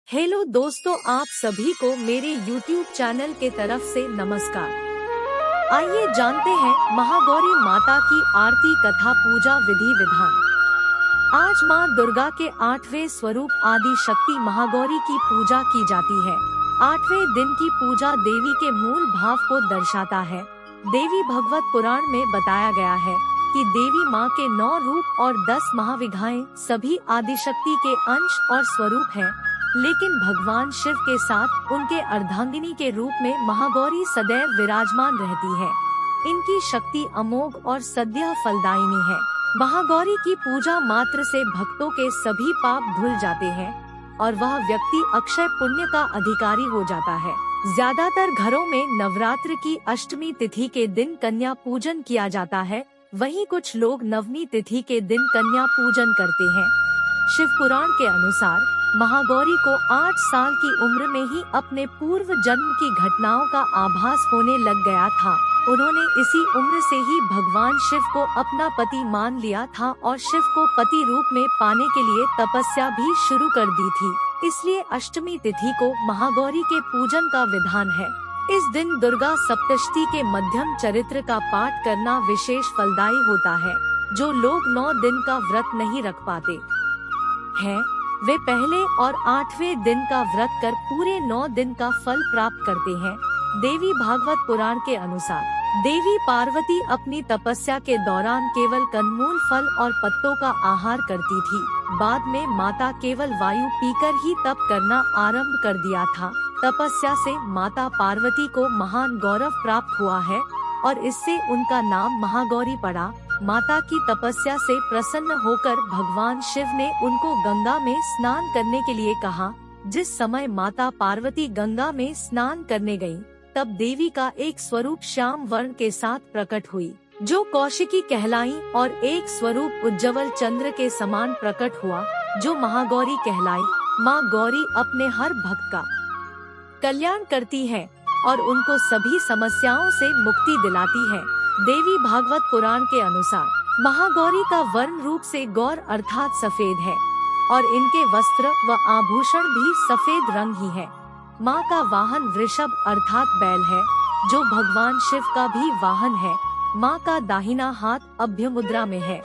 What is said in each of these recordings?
Hello दोस्तों, आप सभी को मेरे YouTube चैनल के तरफ से नमस्कार। आइए जानते हैं महागौरी माता की आरती कथा पूजा विधि विधान। आज माँ दुर्गा के 8वें स्वरूप आदि शक्ति महागौरी की पूजा की जाती है। 8वें दिन की पूजा देवी के मूल भाव को दर्शाता है। देवी भागवत पुराण में बताया गया है कि देवी माँ के 9 रूप और 10 महाविद्याएं सभी आदिशक्ति के अंश और स्वरूप हैं। लेकिन भगवान शिव के साथ उनके अर्धांगिनी के रूप में महागौरी सदैव विराजमान रहती है। इनकी शक्ति अमोघ और सद्यः फलदायिनी है। महागौरी की पूजा मात्र से भक्तों के सभी पाप धुल जाते हैं और वह व्यक्ति अक्षय पुण्य का अधिकारी हो जाता है। ज्यादातर घरों में नवरात्र की अष्टमी तिथि के दिन कन्या पूजन किया जाता है, वहीं कुछ लोग नवमी तिथि के दिन कन्या पूजन करते हैं। शिव पुराण के अनुसार महागौरी को 8 साल की उम्र में ही अपने पूर्व जन्म की घटनाओं का आभास होने लग गया था। उन्होंने इसी उम्र से ही भगवान शिव को अपना पति मान लिया था और शिव को पति रूप में पाने के लिए तपस्या भी शुरू कर दी थी। इसलिए अष्टमी तिथि को महागौरी के पूजन का विधान है। इस दिन दुर्गा सप्तशती के मध्यम चरित्र का पाठ करना विशेष फलदायी होता है। जो लोग 9 दिन का व्रत नहीं रख पाते हैं, वे पहले और 8वें दिन का व्रत कर पूरे 9 दिन का फल प्राप्त करते हैं। देवी भागवत पुराण के अनुसार देवी पार्वती अपनी तपस्या के दौरान केवल कंदमूल, फल और पत्तों का आहार करती थी। बाद में माता केवल वायु पीकर ही तप करना आरंभ कर दिया था। तपस्या से माता पार्वती को महान गौरव प्राप्त हुआ है और इससे उनका नाम महागौरी पड़ा। माता की तपस्या से प्रसन्न होकर भगवान शिव ने उनको गंगा में स्नान करने के लिए कहा। जिस समय माता पार्वती गंगा में स्नान करने गयीं, तब देवी का एक स्वरूप श्याम वर्ण के साथ प्रकट हुई, जो कौशिकी कहलाई, और एक स्वरूप उज्ज्वल चंद्र के समान प्रकट हुआ, जो महागौरी कहलाई। माँ गौरी अपने हर भक्त का कल्याण करती है और उनको सभी समस्याओं से मुक्ति दिलाती है। देवी भागवत पुराण के अनुसार महागौरी का वर्ण रूप से गौर अर्थात सफेद है और इनके वस्त्र व आभूषण भी सफेद रंग ही है। माँ का वाहन वृषभ अर्थात बैल है, जो भगवान शिव का भी वाहन है। माँ का दाहिना हाथ अभय मुद्रा में है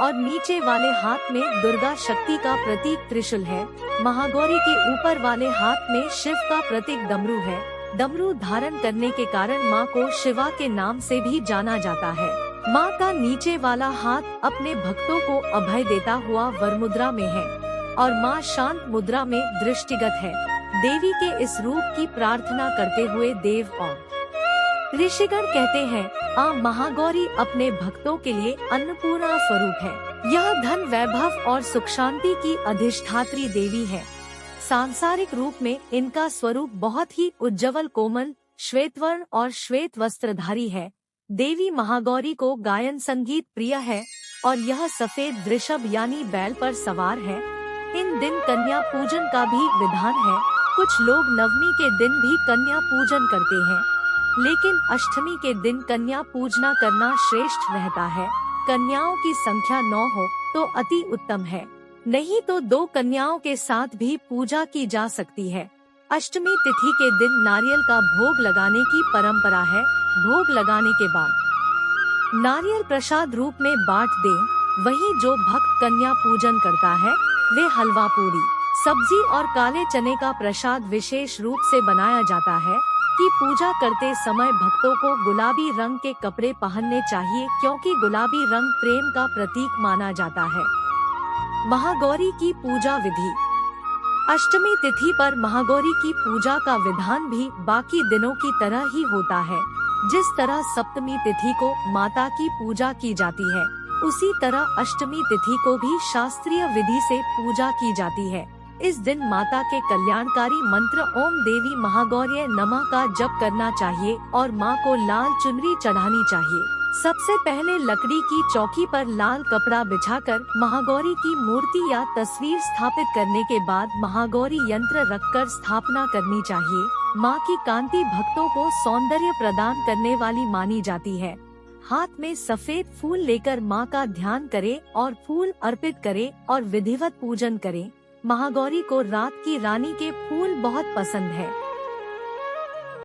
और नीचे वाले हाथ में दुर्गा शक्ति का प्रतीक त्रिशूल है। महागौरी के ऊपर वाले हाथ में शिव का प्रतीक डमरू है। डमरू धारण करने के कारण माँ को शिवा के नाम से भी जाना जाता है। माँ का नीचे वाला हाथ अपने भक्तों को अभय देता हुआ वरमुद्रा में है और माँ शांत मुद्रा में दृष्टिगत है। देवी के इस रूप की प्रार्थना करते हुए देव और ऋषिगण कहते हैं, महागौरी अपने भक्तों के लिए अन्नपूर्णा स्वरूप है। यह धन, वैभव और सुख शांति की अधिष्ठात्री देवी है। सांसारिक रूप में इनका स्वरूप बहुत ही उज्ज्वल, कोमल, श्वेतवर्ण और श्वेत वस्त्रधारी है। देवी महागौरी को गायन संगीत प्रिय है और यह सफेद वृषभ यानी बैल पर सवार है। इन दिन कन्या पूजन का भी विधान है। कुछ लोग नवमी के दिन भी कन्या पूजन करते हैं, लेकिन अष्टमी के दिन कन्या पूजना करना श्रेष्ठ रहता है। कन्याओं की संख्या 9 हो तो अति उत्तम है, नहीं तो 2 कन्याओं के साथ भी पूजा की जा सकती है। अष्टमी तिथि के दिन नारियल का भोग लगाने की परंपरा है। भोग लगाने के बाद नारियल प्रसाद रूप में बांट दें। वहीं जो भक्त कन्या पूजन करता है, वे हलवा, पूरी, सब्जी और काले चने का प्रसाद विशेष रूप से बनाया जाता है कि पूजा करते समय भक्तों को गुलाबी रंग के कपड़े पहनने चाहिए, क्योंकि गुलाबी रंग प्रेम का प्रतीक माना जाता है। महागौरी की पूजा विधि। अष्टमी तिथि पर महागौरी की पूजा का विधान भी बाकी दिनों की तरह ही होता है। जिस तरह सप्तमी तिथि को माता की पूजा की जाती है, उसी तरह अष्टमी तिथि को भी शास्त्रीय विधि से पूजा की जाती है। इस दिन माता के कल्याणकारी मंत्र ओम देवी महागौर्ये नमः का जप करना चाहिए और माँ को लाल चुनरी चढ़ानी चाहिए। सबसे पहले लकड़ी की चौकी पर लाल कपड़ा बिछाकर महागौरी की मूर्ति या तस्वीर स्थापित करने के बाद महागौरी यंत्र रखकर स्थापना करनी चाहिए। माँ की कांति भक्तों को सौंदर्य प्रदान करने वाली मानी जाती है। हाथ में सफेद फूल लेकर माँ का ध्यान करें और फूल अर्पित करें और विधिवत पूजन करें। महागौरी को रात की रानी के फूल बहुत पसंद है।